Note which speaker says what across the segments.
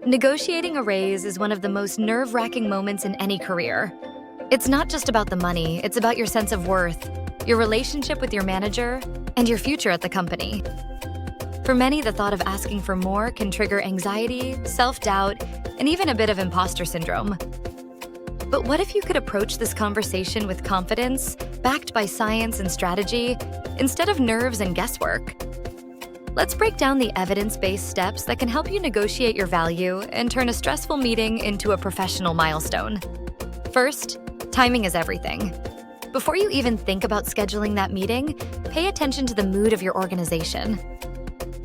Speaker 1: Negotiating a raise is one of the most nerve-wracking moments in any career. It's not just about the money, it's about your sense of worth, your relationship with your manager, and your future at the company. For many, the thought of asking for more can trigger anxiety, self-doubt, and even a bit of imposter syndrome. But what if you could approach this conversation with confidence, backed by science and strategy, instead of nerves and guesswork? Let's break down the evidence-based steps that can help you negotiate your value and turn a stressful meeting into a professional milestone. First, timing is everything. Before you even think about scheduling that meeting, pay attention to the mood of your organization.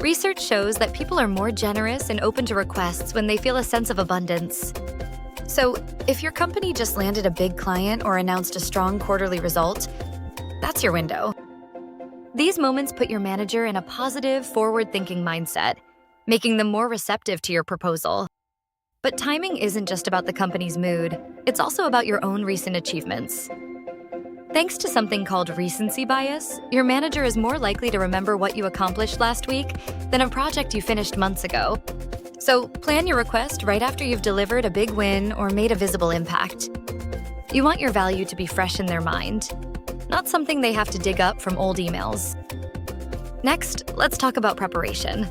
Speaker 1: Research shows that people are more generous and open to requests when they feel a sense of abundance. So, if your company just landed a big client or announced a strong quarterly result, that's your window. These moments put your manager in a positive, forward-thinking mindset, making them more receptive to your proposal. But timing isn't just about the company's mood, it's also about your own recent achievements. Thanks to something called recency bias, your manager is more likely to remember what you accomplished last week than a project you finished months ago. So plan your request right after you've delivered a big win or made a visible impact. You want your value to be fresh in their mind, not something they have to dig up from old emails. Next, let's talk about preparation.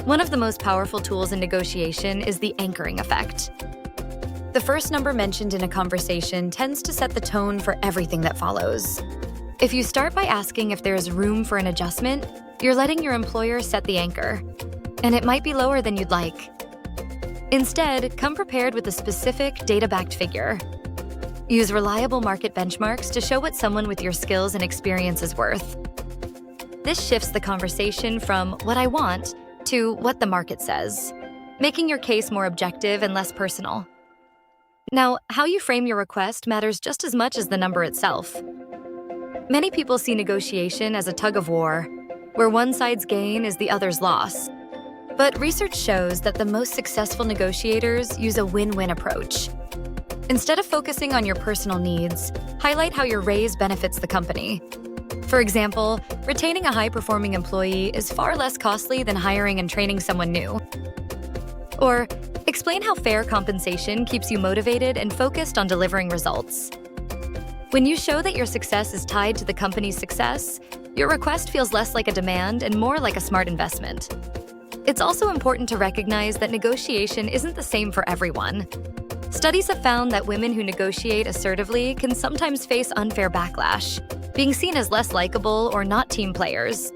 Speaker 1: One of the most powerful tools in negotiation is the anchoring effect. The first number mentioned in a conversation tends to set the tone for everything that follows. If you start by asking if there is room for an adjustment, you're letting your employer set the anchor, and it might be lower than you'd like. Instead, come prepared with a specific, data-backed figure. Use reliable market benchmarks to show what someone with your skills and experience is worth. This shifts the conversation from what I want to what the market says, making your case more objective and less personal. Now, how you frame your request matters just as much as the number itself. Many people see negotiation as a tug-of-war, where one side's gain is the other's loss. But research shows that the most successful negotiators use a win-win approach. Instead of focusing on your personal needs, highlight how your raise benefits the company. For example, retaining a high-performing employee is far less costly than hiring and training someone new. Or, explain how fair compensation keeps you motivated and focused on delivering results. When you show that your success is tied to the company's success, your request feels less like a demand and more like a smart investment. It's also important to recognize that negotiation isn't the same for everyone. Studies have found that women who negotiate assertively can sometimes face unfair backlash, being seen as less likable or not team players.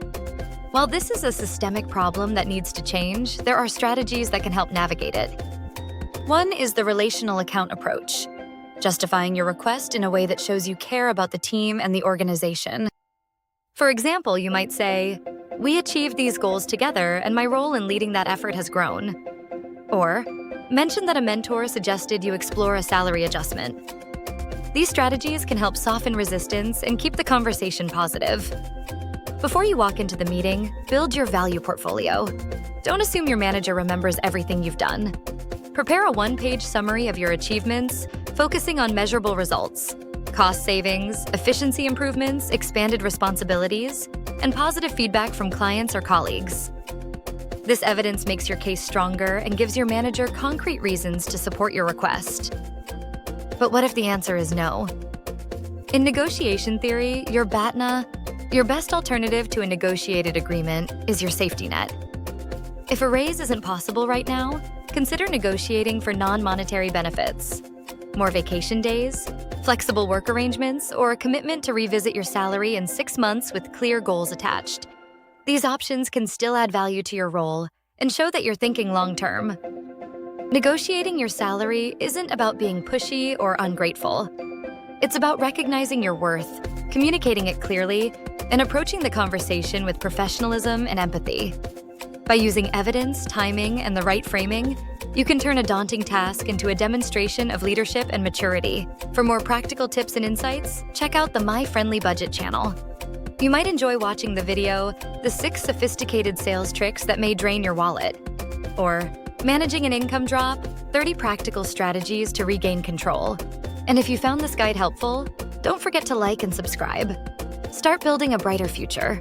Speaker 1: While this is a systemic problem that needs to change, there are strategies that can help navigate it. One is the relational account approach, justifying your request in a way that shows you care about the team and the organization. For example, you might say, "We achieved these goals together, and my role in leading that effort has grown." Or, mention that a mentor suggested you explore a salary adjustment. These strategies can help soften resistance and keep the conversation positive. Before you walk into the meeting, build your value portfolio. Don't assume your manager remembers everything you've done. Prepare a one-page summary of your achievements, focusing on measurable results, cost savings, efficiency improvements, expanded responsibilities, and positive feedback from clients or colleagues. This evidence makes your case stronger and gives your manager concrete reasons to support your request. But what if the answer is no? In negotiation theory, your BATNA, your best alternative to a negotiated agreement, is your safety net. If a raise isn't possible right now, consider negotiating for non-monetary benefits. More vacation days, flexible work arrangements, or a commitment to revisit your salary in 6 months with clear goals attached. These options can still add value to your role and show that you're thinking long-term. Negotiating your salary isn't about being pushy or ungrateful. It's about recognizing your worth, communicating it clearly, and approaching the conversation with professionalism and empathy. By using evidence, timing, and the right framing, you can turn a daunting task into a demonstration of leadership and maturity. For more practical tips and insights, check out the MyFriendlyBudget channel. You might enjoy watching the video, "The 6 Sophisticated Sales Tricks That May Drain Your Wallet," or "Managing an Income Drop, 30 Practical Strategies to Regain Control." And if you found this guide helpful, don't forget to like and subscribe. Start building a brighter future.